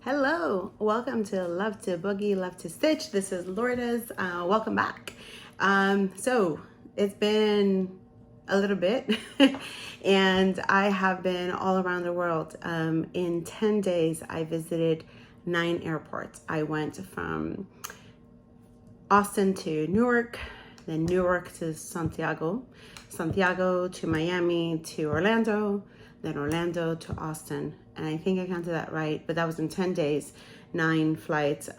Hello, welcome to Love to Boogie, Love to Stitch. This is Lourdes. Welcome back. So it's been a little bit and I have been all around the world. In 10 days, I visited 9 airports. I went from Austin to Newark, then Newark to Santiago, Santiago to Miami to Orlando, then Orlando to Austin. And I think I counted that right, but that was in 10 days, 9 flights.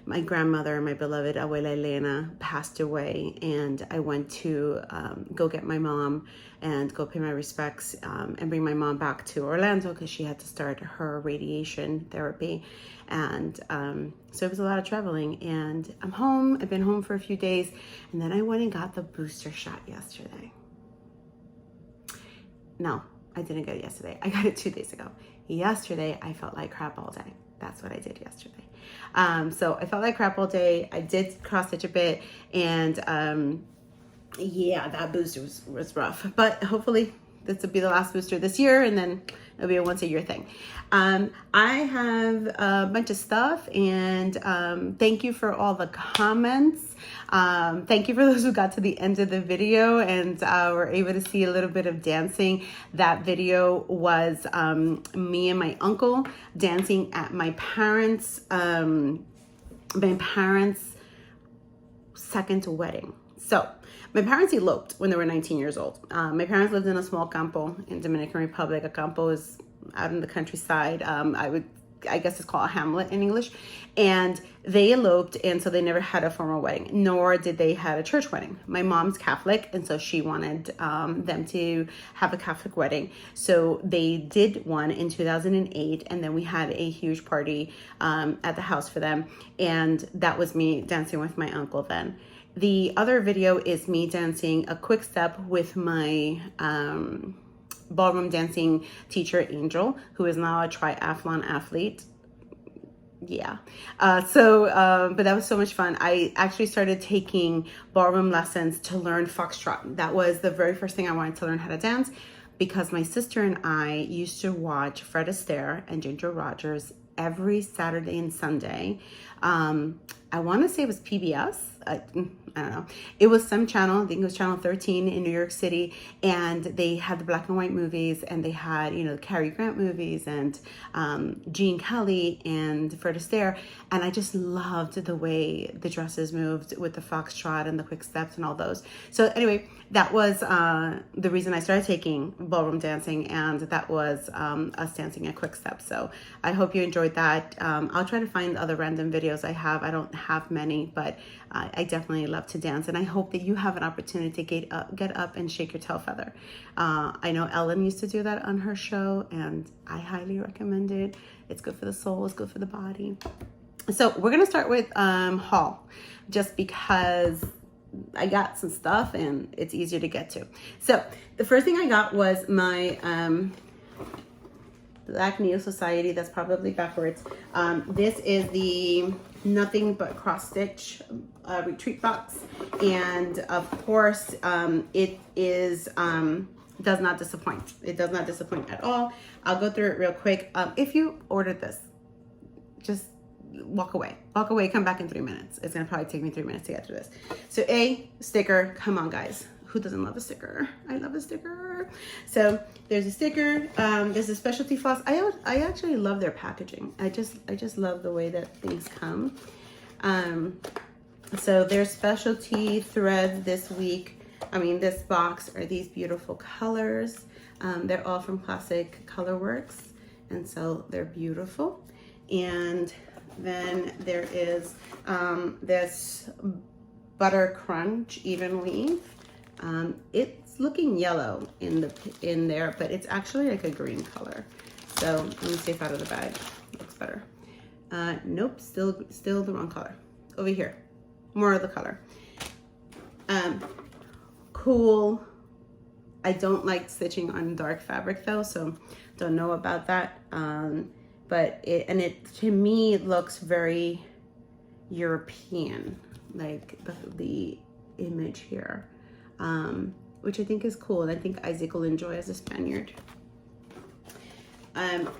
My grandmother, my beloved Abuela Elena, passed away, and I went to go get my mom and go pay my respects and bring my mom back to Orlando because she had to start her radiation therapy. And so it was a lot of traveling, and I'm home. I've been home for a few days, and then I went and got the booster shot yesterday. No, I didn't get it yesterday. I got it 2 days ago. Yesterday, I felt like crap all day. That's what I did yesterday. So I felt like crap all day. I did cross stitch a bit, and yeah, that booster was rough. But hopefully this will be the last booster this year, and then it'll be a once a year thing. I have a bunch of stuff, and thank you for all the comments. Thank you for those who got to the end of the video and were able to see a little bit of dancing. That video was me and my uncle dancing at my parents' second wedding. So my parents eloped when they were 19 years old. My parents lived in a small campo in Dominican Republic. A campo is out in the countryside. I guess it's called a hamlet in English. And they eloped, and so they never had a formal wedding, nor did they had a church wedding. My mom's Catholic, and so she wanted them to have a Catholic wedding. So they did one in 2008, and then we had a huge party at the house for them. And that was me dancing with my uncle then. The other video is me dancing a quick step with my ballroom dancing teacher, Angel, who is now a triathlon athlete. Yeah. But that was so much fun. I actually started taking ballroom lessons to learn foxtrot. That was the very first thing I wanted to learn how to dance, because my sister and I used to watch Fred Astaire and Ginger Rogers every Saturday and Sunday. I want to say it was PBS. I don't know. It was some channel. I think it was channel 13 in New York City. And they had the black and white movies, and they had, the Cary Grant movies, and Gene Kelly and Fred Astaire. And I just loved the way the dresses moved with the foxtrot and the quick steps and all those. So anyway, that was the reason I started taking ballroom dancing, and that was us dancing a quick step. So I hope you enjoyed that. I'll try to find other random videos I have. I don't have many, but I definitely love to dance, and I hope that you have an opportunity to get up and shake your tail feather. I know Ellen used to do that on her show, and I highly recommend it. It's good for the soul, it's good for the body. So we're gonna start with haul, just because I got some stuff and it's easier to get to. So the first thing I got was my Black Needle Society. That's probably backwards. This is the Nothing But Cross Stitch retreat box, and of course it is does not disappoint. It does not disappoint at all. I'll go through it real quick. If you ordered this, just walk away, come back in 3 minutes. It's gonna probably take me 3 minutes to get through this. So a sticker. Come on, guys, who doesn't love a sticker? I love a sticker. So there's a sticker. There's a specialty floss. I actually love their packaging. I just love the way that things come. So their specialty threads this week, this box, are these beautiful colors. They're all from Classic Colorworks, and so they're beautiful. And then there is this Butter Crunch even weave. It's looking yellow in there, but it's actually like a green color. So let me see if out of the bag looks better. Nope, still the wrong color. Over here, more of the color. Cool. I don't like stitching on dark fabric though, so don't know about that. But it to me it looks very European, like the image here, which I think is cool, and I think Isaac will enjoy as a Spaniard.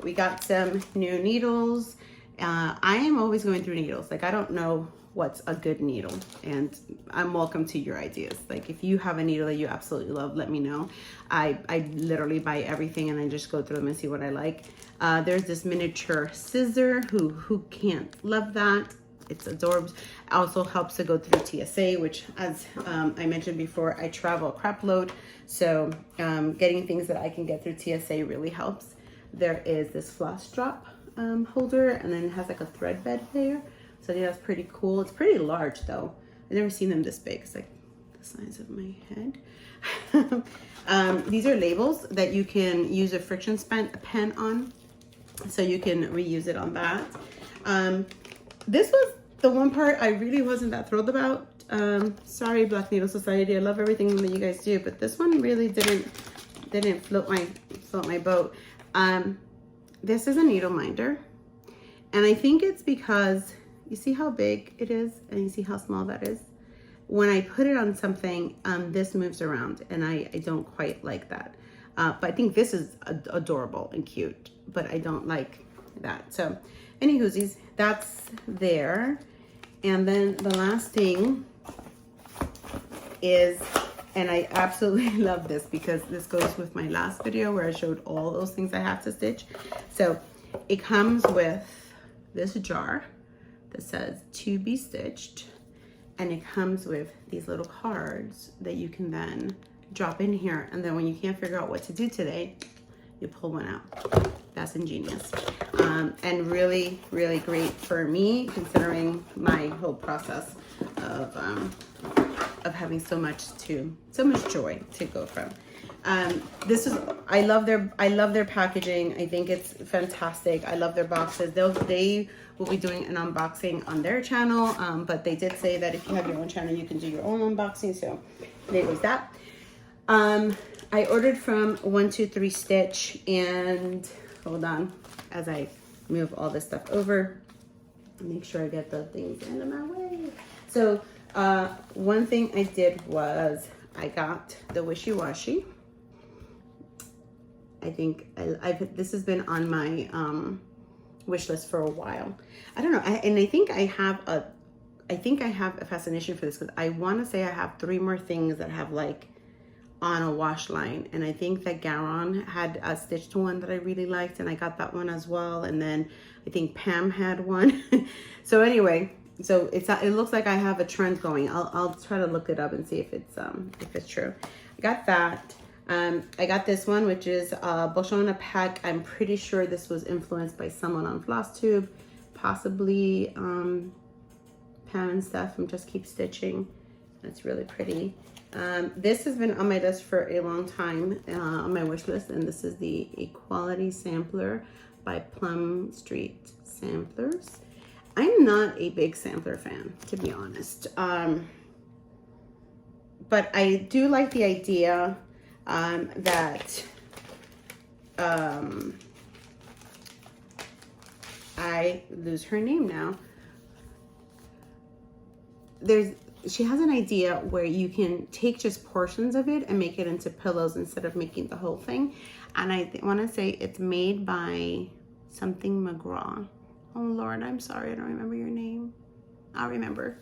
We got some new needles, I am always going through needles. Like, I don't know what's a good needle, and I'm welcome to your ideas. Like, if you have a needle that you absolutely love, let me know. I literally buy everything and then just go through them and see what I like. There's this miniature scissor. Who can't love that? It's adorable. It also helps to go through TSA, which, as I mentioned before, I travel a crap load, so getting things that I can get through TSA really helps. There is this floss drop holder, and then it has like a thread bed there. So I think that's pretty cool. It's pretty large though. I've never seen them this big. It's like the size of my head. These are labels that you can use a friction pen on, so you can reuse it on that. This was the one part I really wasn't that thrilled about. Sorry, Black Needle Society. I love everything that you guys do, but this one really didn't float my boat. This is a needle minder, and I think it's because you see how big it is and you see how small that is. When I put it on something, this moves around, and I don't quite like that. But I think this is adorable and cute, but I don't like that. So anywhoosies, that's there. And then the last thing is, and I absolutely love this because this goes with my last video where I showed all those things I have to stitch. So it comes with this jar that says to be stitched, and it comes with these little cards that you can then drop in here, and then when you can't figure out what to do today, you pull one out. That's ingenious. And really, really great for me, considering my whole process of having so much joy to go from. I love their packaging. I think it's fantastic. I love their boxes. They will be doing an unboxing on their channel, but they did say that if you have your own channel, you can do your own unboxing. So there was that. I ordered from 123 Stitch, and hold on as I move all this stuff over. Make sure I get the things out of my way. So one thing I did was I got the Wishy Washy. I think this has been on my wish list for a while. I don't know, I think I have a fascination for this because I want to say I have 3 more things that have like on a wash line, and I think that Garon had a stitched one that I really liked, and I got that one as well. And then I think Pam had one. So anyway, so it looks like I have a trend going. I'll try to look it up and see if it's true. I got that. I got this one, which is Boshona Pack. I'm pretty sure this was influenced by someone on Flosstube, possibly Pam and stuff from Just Keep Stitching. That's really pretty. This has been on my list for a long time, on my wish list, and this is the Equality Sampler by Plum Street Samplers. I'm not a big sampler fan, to be honest, but I do like the idea that I lose her name now. She has an idea where you can take just portions of it and make it into pillows instead of making the whole thing. And I want to say it's made by something McGraw. Oh Lord, I'm sorry, I don't remember your name. I'll remember.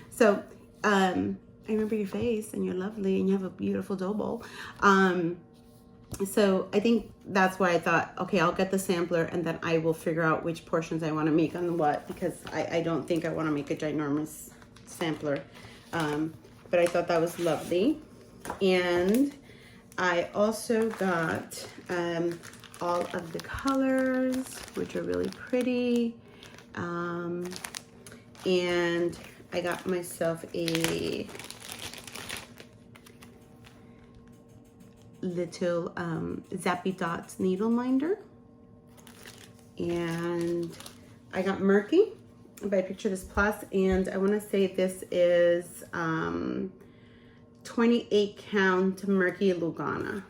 So I remember your face, and you're lovely, and you have a beautiful dough bowl. So I think that's why I thought, okay, I'll get the sampler, and then I will figure out which portions I want to make on what, because I don't think I want to make a ginormous sampler. But I thought that was lovely. And I also got all of the colors, which are really pretty. And I got myself a little Zappy Dots needle minder. And I got Murky by Picture This Plus, and I want to say this is 28 count Murky Lugana.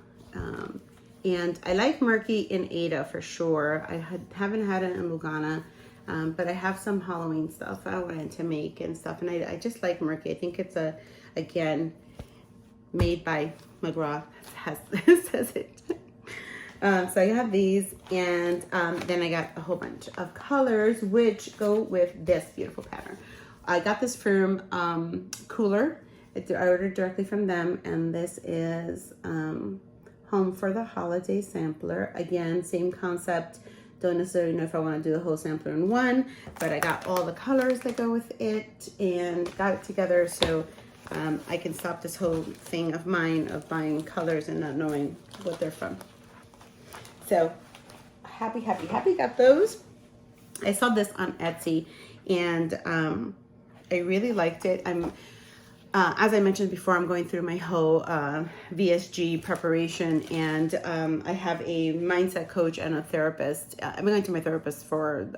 And I like Murky in Ada for sure. I haven't had it in Lugana, but I have some Halloween stuff I wanted to make and stuff, and I just like Murky. I think it's again, made by McGraw, says it. So I have these, and then I got a whole bunch of colors which go with this beautiful pattern. I got this from Cooler. I ordered directly from them, and this is Home for the Holiday sampler. Again, same concept. Don't necessarily know if I want to do the whole sampler in one, but I got all the colors that go with it and got it together so I can stop this whole thing of mine of buying colors and not knowing what they're from. So happy got those. I saw this on Etsy, and I really liked it. As I mentioned before, I'm going through my whole VSG preparation, and I have a mindset coach and a therapist. I've been going to my therapist for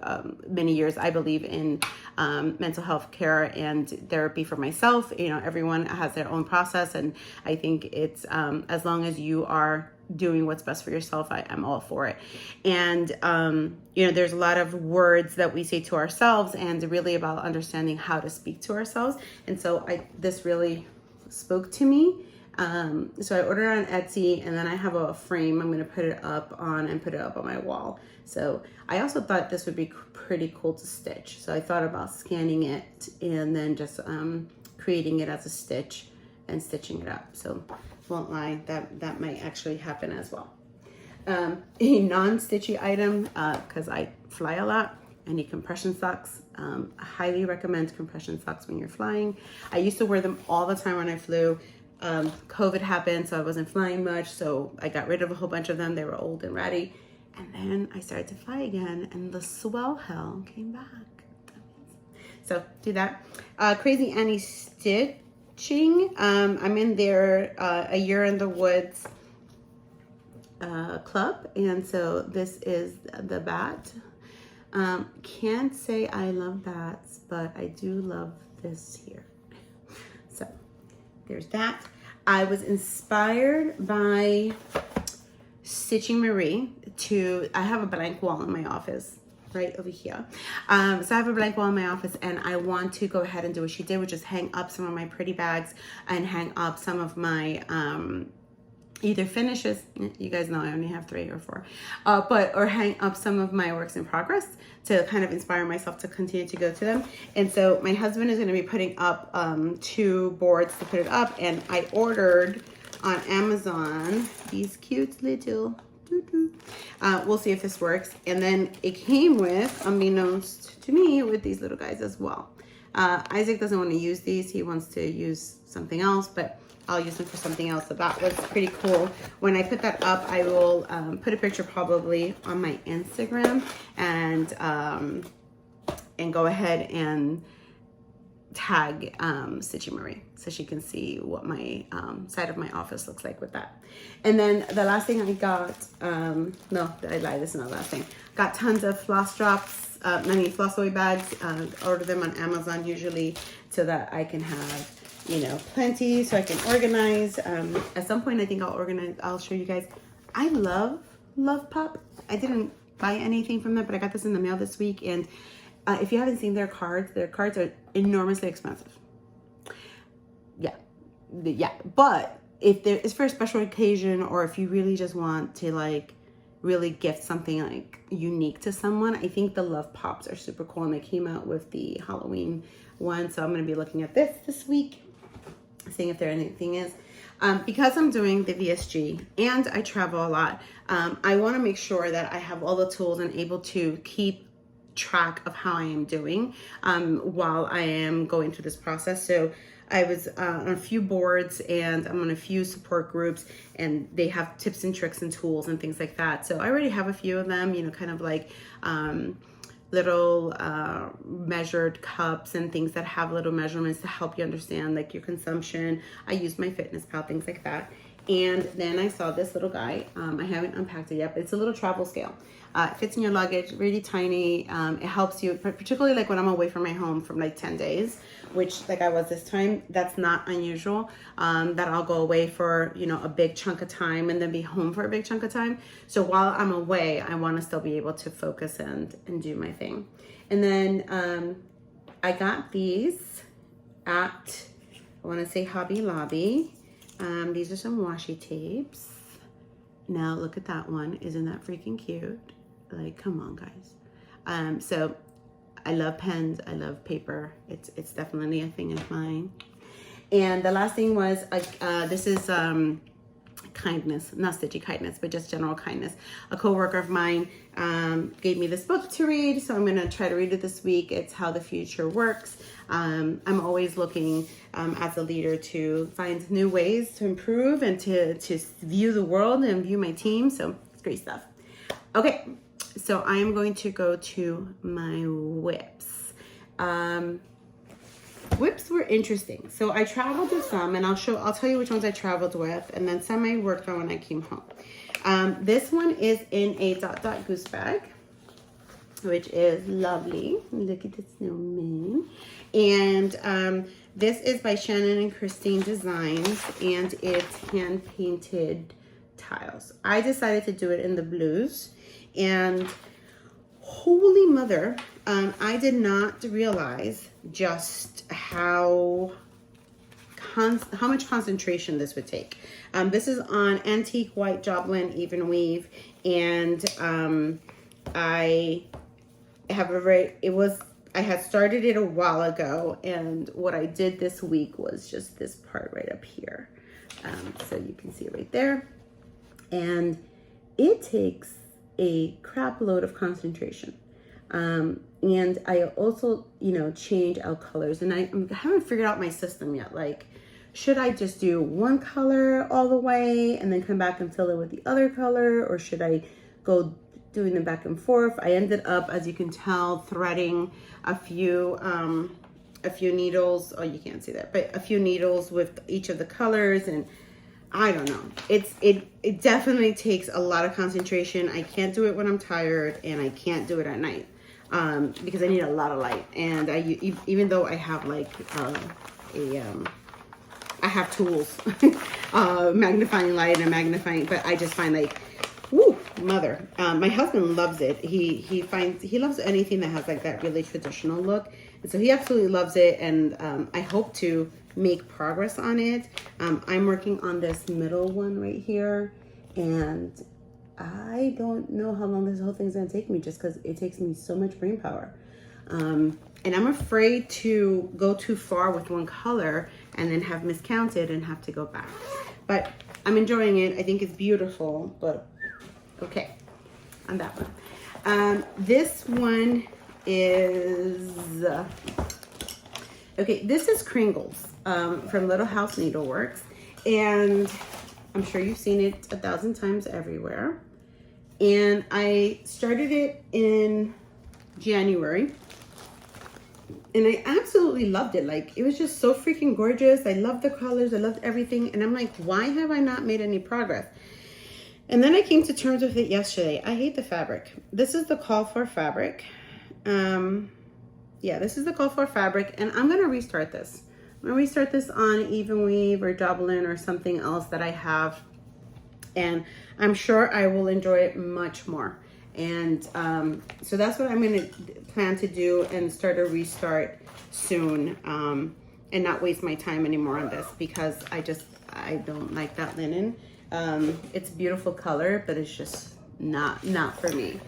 many years. I believe in mental health care and therapy for myself. You know, everyone has their own process, and I think it's as long as you are doing what's best for yourself, I'm all for it. And you know, there's a lot of words that we say to ourselves, and really about understanding how to speak to ourselves. And so this really spoke to me. So I ordered on Etsy, and then I have a frame I'm going to put it up on and put it up on my wall. So I also thought this would be pretty cool to stitch. So I thought about scanning it and then just creating it as a stitch and stitching it up. So won't lie, that might actually happen as well. A non-stitchy item, because I fly a lot, I need compression socks. I highly recommend compression socks when you're flying. I used to wear them all the time when I flew. COVID happened, so I wasn't flying much, so I got rid of a whole bunch of them. They were old and ratty. And then I started to fly again, and the swell hell came back. So do that. Crazy Annie Stitching. I'm in their A Year in the Woods club, and so this is the bat. Can't say I love bats, but I do love this here. So there's that. I was inspired by Stitching Marie I have a blank wall in my office right over here. So I have a blank wall in my office, and I want to go ahead and do what she did, which is hang up some of my pretty bags and hang up some of my either finishes. You guys know I only have 3 or 4, or hang up some of my works in progress to kind of inspire myself to continue to go to them. And so my husband is going to be putting up 2 boards to put it up, and I ordered on Amazon these cute little we'll see if this works. And then it came with, unbeknownst to me, with these little guys as well. Isaac doesn't want to use these. He wants to use something else, but I'll use them for something else. So that was pretty cool. When I put that up, I will put a picture probably on my Instagram and go ahead and tag Stitching Marie so she can see what my side of my office looks like with that. And then the last thing I got, no, I lied, this is not the last thing. Got tons of floss drops, floss away bags. Order them on Amazon usually so that I can have, you know, plenty so I can organize. At some point I think I'll show you guys. I love Pop. I didn't buy anything from them, but I got this in the mail this week, and if you haven't seen their cards are enormously expensive. Yeah. But if there is for a special occasion, or if you really just want to like really gift something like unique to someone, I think the Love Pops are super cool, and they came out with the Halloween one. So I'm going to be looking at this week, seeing if there anything is. Because I'm doing the VSG and I travel a lot, I want to make sure that I have all the tools and able to keep track of how I am doing while I am going through this process. So I was on a few boards, and I'm on a few support groups, and they have tips and tricks and tools and things like that. So I already have a few of them, you know, kind of like little measured cups and things that have little measurements to help you understand like your consumption. I use my FitnessPal, things like that. And then I saw this little guy. I haven't unpacked it yet, but it's a little travel scale. It fits in your luggage, really tiny. It helps you, particularly like when I'm away from my home from like 10 days, which like I was this time. That's not unusual, that I'll go away for, you know, a big chunk of time and then be home for a big chunk of time. So while I'm away, I want to still be able to focus and do my thing. And then I got these at, I want to say Hobby Lobby. These are some washi tapes. Now look at that one. Isn't that freaking cute? Like, come on, guys. So I love pens. I love paper. It's definitely a thing of mine. And the last thing was, this is kindness, not stitchy kindness, but just general kindness. A coworker of mine gave me this book to read, so I'm going to try to read it this week. It's How the Future Works. I'm always looking as a leader to find new ways to improve and to view the world and view my team. So it's great stuff. Okay, so I am going to go to my WIPS. WIPS were interesting. So I traveled with some, and I'll tell you which ones I traveled with, and then some I worked on when I came home. This one is in a dot goose bag, which is lovely. Look at the snowman. And this is by Shannon and Christine Designs, and it's hand painted tiles. I decided to do it in the blues, and holy mother, I did not realize just how much concentration this would take. This is on antique white Joplin even weave, and I had started it a while ago, and what I did this week was just this part right up here. So you can see it right there, and it takes a crap load of concentration. And I also, change out colors, and I haven't figured out my system yet. Like, should I just do one color all the way and then come back and fill it with the other color, or should I go doing them back and forth? I ended up, as you can tell, threading a few needles. Oh, you can't see that, but a few needles with each of the colors, and I don't know. It definitely takes a lot of concentration. I can't do it when I'm tired, and I can't do it at night because I need a lot of light. And even though I have like I have tools, magnifying light and magnifying, but I just find like, woo, mother. My husband loves it. He loves anything that has like that really traditional look, and so he absolutely loves it. And I hope to make progress on it. I'm working on this middle one right here, and I don't know how long this whole thing's gonna take me, just because it takes me so much brain power. And I'm afraid to go too far with one color and then have miscounted and have to go back. But I'm enjoying it. I think it's beautiful, but okay, on that one. This one is, okay, this is Kringle's from Little House Needleworks. And I'm sure you've seen it 1,000 times everywhere. And I started it in January. And I absolutely loved it. Like, it was just so freaking gorgeous. I loved the colors. I loved everything. And I'm like, why have I not made any progress? And then I came to terms with it yesterday. I hate the fabric. This is the call for fabric. Yeah, this is the call for fabric. And I'm going to restart this. I'm going to restart this on even weave or Joplin or something else that I have. And I'm sure I will enjoy it much more. And so that's what I'm going to plan to do, and start a restart soon, and not waste my time anymore on this, because I don't like that linen. It's a beautiful color, but it's just not for me.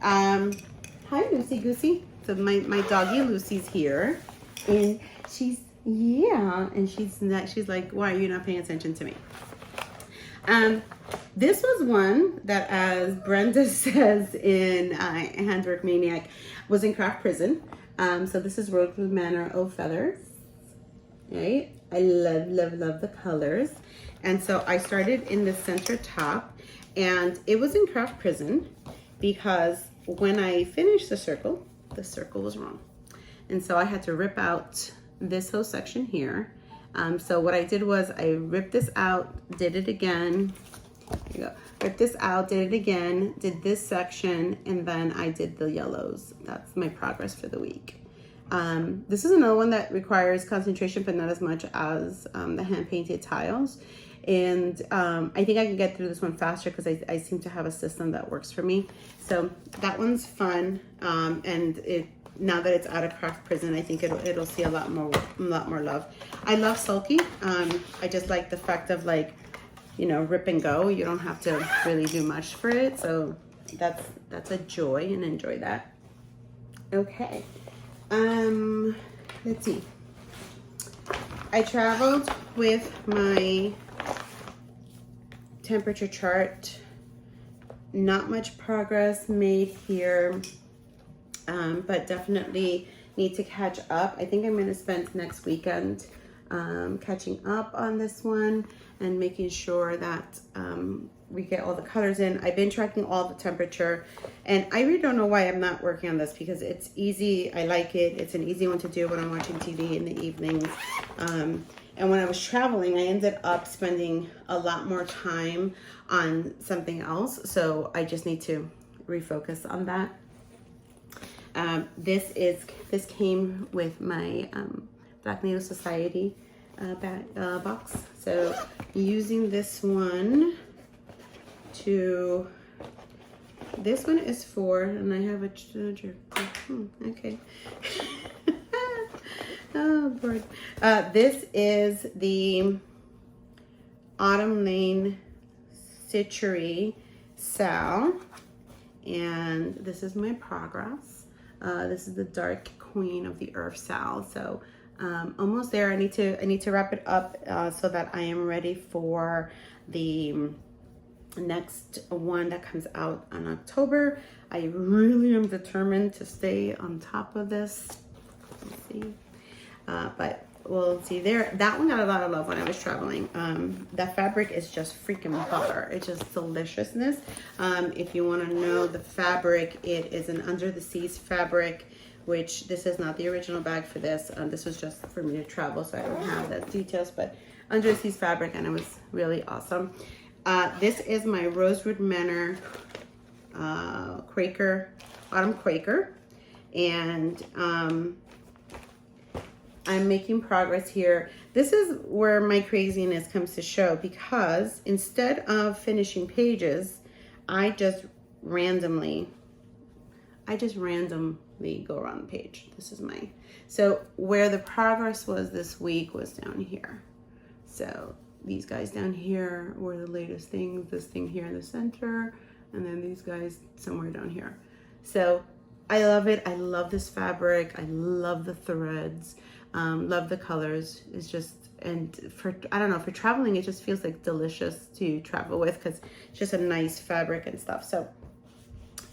Hi, Lucy Goosey. So my doggy Lucy's here, and she's like, why are you not paying attention to me? This was one that, as Brenda says in Handwork Maniac, was in craft prison. So this is Rosewood Manor O Feathers. Right? I love the colors. And so I started in the center top, and it was in craft prison because when I finished the circle was wrong. And so I had to rip out this whole section here. So what I did was I ripped this out, did it again. Here you go. Ripped this out, did it again, did this section, and then I did the yellows. That's my progress for the week. This is another one that requires concentration, but not as much as the hand-painted tiles. And I think I can get through this one faster because I seem to have a system that works for me. So that one's fun, and now that it's out of craft prison, I think it'll see a lot more love. I love sulky. I just like the fact of like you know, rip and go. You don't have to really do much for it. So that's a joy, and enjoy that. Okay. Let's see. I traveled with my temperature chart. Not much progress made here, but definitely need to catch up. I think I'm going to spend next weekend catching up on this one and making sure that we get all the colors in. I've been tracking all the temperature, and I really don't know why I'm not working on this, because it's easy. I like it. It's an easy one to do when I'm watching TV in the evenings. And when I was traveling, I ended up spending a lot more time on something else. So I just need to refocus on that. This came with my Black Native Society box. So using this one this one is for, and I have a charger. Okay. Oh, boy. This is the Autumn Lane Stitchery Sal, and this is my progress. This is the Dark Queen of the Earth Sal. So almost there. I need to wrap it up so that I am ready for the next one that comes out in October. I really am determined to stay on top of this. Let's see. But we'll see there. That one got a lot of love when I was traveling. That fabric is just freaking butter. It's just deliciousness. If you want to know the fabric, it is an Under the Seas fabric, which this is not the original bag for this. This was just for me to travel, so I don't have the details, but Under the Seas fabric, and it was really awesome. This is my Rosewood Manor Quaker, Autumn Quaker, and I'm making progress here. This is where my craziness comes to show, because instead of finishing pages, I just randomly go around the page. This is so where the progress was this week was down here. So these guys down here were the latest things, this thing here in the center, and then these guys somewhere down here. So I love it. I love this fabric. I love the threads. Love the colors. It's just, and I don't know, for traveling, it just feels like delicious to travel with, because it's just a nice fabric and stuff. So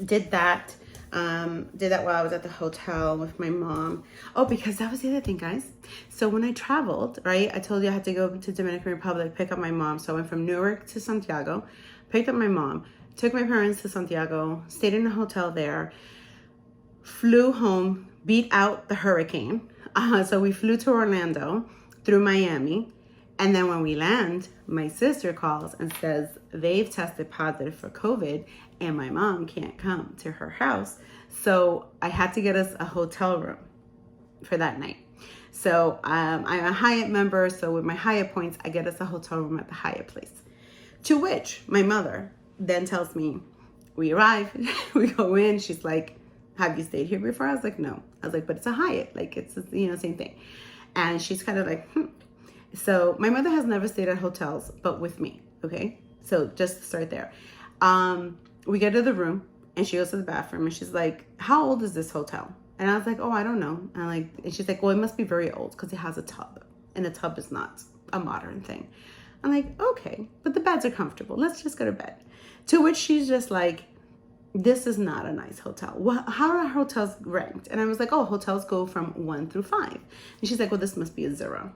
did that while I was at the hotel with my mom. Oh, because that was the other thing, guys. So when I traveled, right, I told you I had to go to Dominican Republic, pick up my mom. So I went from Newark to Santiago, picked up my mom, took my parents to Santiago, stayed in a hotel there, flew home, beat out the hurricane. So we flew to Orlando through Miami. And then when we land, my sister calls and says they've tested positive for COVID and my mom can't come to her house. So I had to get us a hotel room for that night. So I'm a Hyatt member. So with my Hyatt points, I get us a hotel room at the Hyatt place. To which my mother then tells me, we arrive, we go in. She's like, have you stayed here before? I was like, no. I was like, but it's a Hyatt. Like, it's, same thing. And she's kind of like, So my mother has never stayed at hotels, but with me. Okay. So just to start there. We get to the room and she goes to the bathroom and she's like, how old is this hotel? And I was like, oh, I don't know. And she's like, well, it must be very old because it has a tub, and a tub is not a modern thing. I'm like, okay, but the beds are comfortable. Let's just go to bed. To which she's just like, this is not a nice hotel. How are hotels ranked? And I was like, oh, hotels go from 1 through 5. And she's like, well, this must be a 0.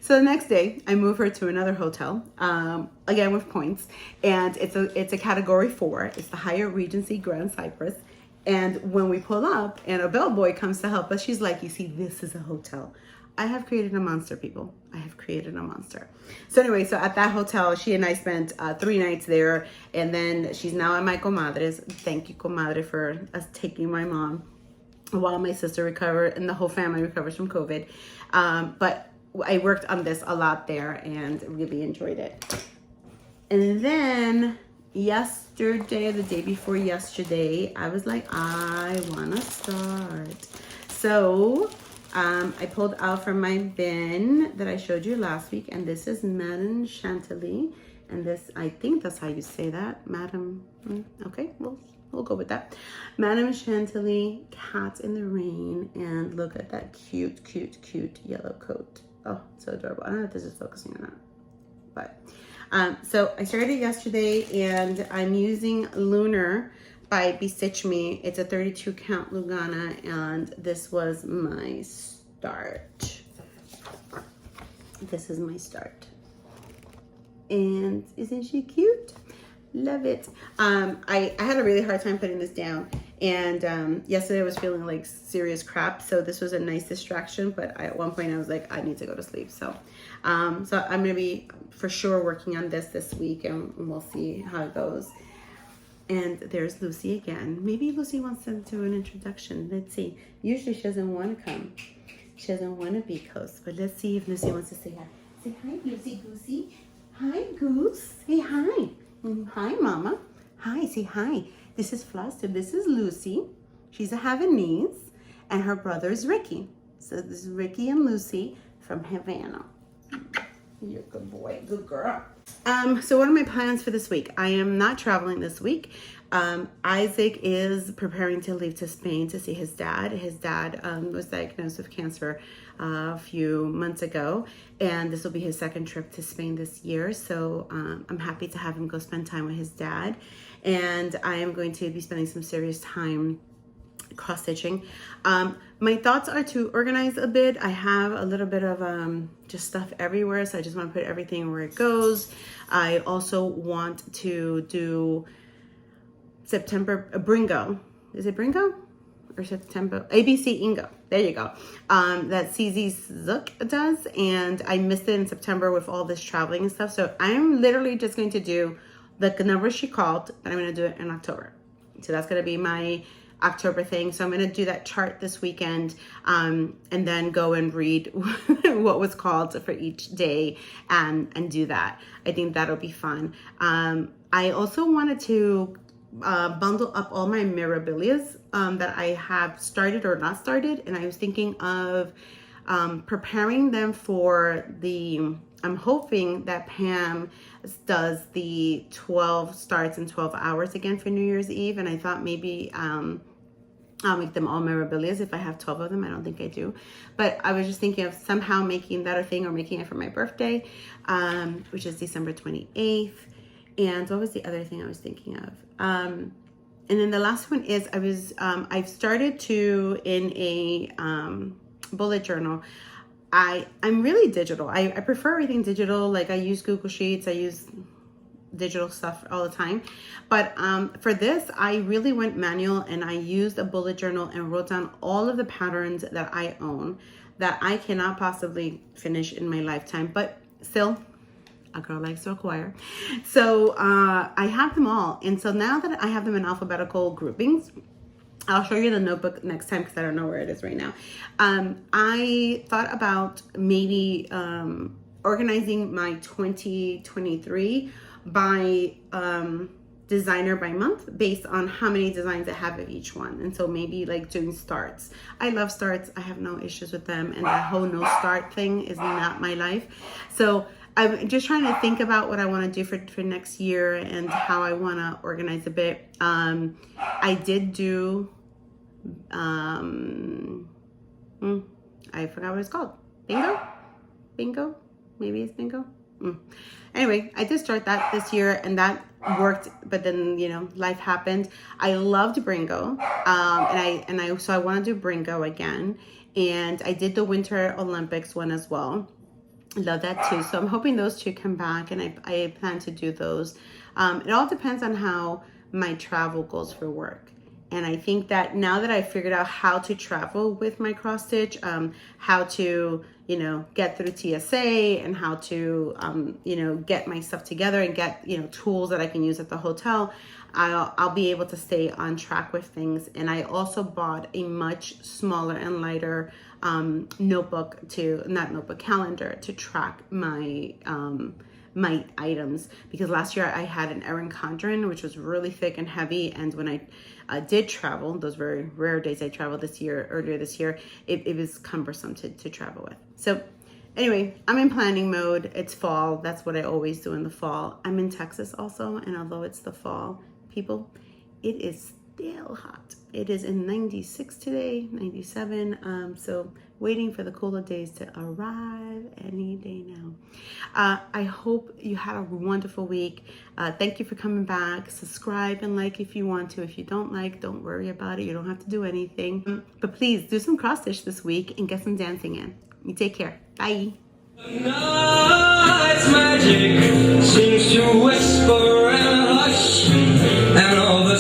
So the next day, I move her to another hotel, again with points, and it's a category 4. It's the Hyatt Regency Grand Cypress. And when we pull up, and a bellboy comes to help us, she's like, you see, this is a hotel. I have created a monster, people. I have created a monster. So anyway, so at that hotel, she and I spent 3 nights there, and then she's now at my comadre's. Thank you, comadre, for us taking my mom while my sister recovered and the whole family recovers from COVID. But I worked on this a lot there and really enjoyed it. And then yesterday, the day before yesterday, I was like, I want to start. So I pulled out from my bin that I showed you last week, and this is Madame Chantilly. And this, I think that's how you say that, Madame. Okay, we'll go with that. Madame Chantilly, Cat in the Rain, and look at that cute, cute, cute yellow coat. Oh, so adorable. I don't know if this is focusing or not, but so I started yesterday, and I'm using Lunar by Stitch Me. It's a 32 count Lugana, and this was my start. This is my start. And isn't she cute? Love it. I had a really hard time putting this down, and yesterday I was feeling like serious crap, so this was a nice distraction, but at one point I was like, I need to go to sleep. So I'm gonna be for sure working on this week, and we'll see how it goes. And there's Lucy again. Maybe Lucy wants to do an introduction. Let's see. Usually she doesn't want to come. She doesn't want to be close, but let's see if Lucy wants to say hi. Say hi, Lucy Goosey. Hi, Goose. Say hi. Hi, Mama. Hi, say hi. This is Flosstube. This is Lucy. She's a Havanese, and her brother is Ricky. So this is Ricky and Lucy from Havana. You're a good boy, good girl. So what are my plans for this week? I am not traveling this week. Isaac is preparing to leave to Spain to see his dad. His dad was diagnosed with cancer a few months ago, and this will be his second trip to Spain this year. So I'm happy to have him go spend time with his dad, and I am going to be spending some serious time cross stitching. My thoughts are to organize a bit. I have a little bit of just stuff everywhere, so I just want to put everything where it goes. I also want to do September Bringo. Is it Bringo or September? ABC Ingo. There you go. That CZ Ziltch does, and I missed it in September with all this traveling and stuff. So I'm literally just going to do the number she called, but I'm going to do it in October. So that's going to be my October thing. So I'm going to do that chart this weekend, and then go and read what was called for each day and do that. I think that'll be fun. I also wanted to bundle up all my memorabilias that I have started or not started, and I was thinking of preparing them for I'm hoping that Pam does the 12 starts in 12 hours again for New Year's Eve, and I thought maybe I'll make them all memorabilias if I have 12 of them. I don't think I do, but I was just thinking of somehow making that a thing, or making it for my birthday, which is December 28th. And what was the other thing I was thinking of? And then the last one is I've started to, in a bullet journal, I'm really digital. I prefer everything digital. Like I use Google Sheets, I use digital stuff all the time. But for this, I really went manual, and I used a bullet journal and wrote down all of the patterns that I own that I cannot possibly finish in my lifetime. But still, a girl likes to acquire. So I have them all. And so now that I have them in alphabetical groupings, I'll show you the notebook next time because I don't know where it is right now. I thought about maybe organizing my 2023 by designer by month, based on how many designs I have of each one. And so maybe like doing starts. I love starts. I have no issues with them. And that whole no start thing is not my life. So I'm just trying to think about what I want to do for next year and how I want to organize a bit. I did do, I forgot what it's called. Bingo? Maybe it's bingo. Anyway, I did start that this year, and that worked, but then, you know, life happened. I loved Bringo, so I want to do Bringo again. And I did the Winter Olympics one as well. Love that too. So I'm hoping those two come back, and I plan to do those. It all depends on how my travel goes for work. And I think that now that I figured out how to travel with my cross stitch, how to, you know, get through TSA, and how to, you know, get my stuff together and get, you know, tools that I can use at the hotel, I'll be able to stay on track with things. And I also bought a much smaller and lighter calendar to track my my items, because last year I had an Erin Condren, which was really thick and heavy, and when I did travel, those very rare days I traveled earlier this year, it was cumbersome to travel with. So anyway, I'm in planning mode. It's fall. That's what I always do in the fall. I'm in Texas also, and although it's the fall, people, it is still hot. It is in 96 today, 97. So waiting for the cooler days to arrive any day now. I hope you had a wonderful week. Thank you for coming back. Subscribe and like if you want to. If you don't like, don't worry about it. You don't have to do anything. But please do some cross stitch this week and get some dancing in. You take care. Bye. Night's magic seems to whisper and hush, and all the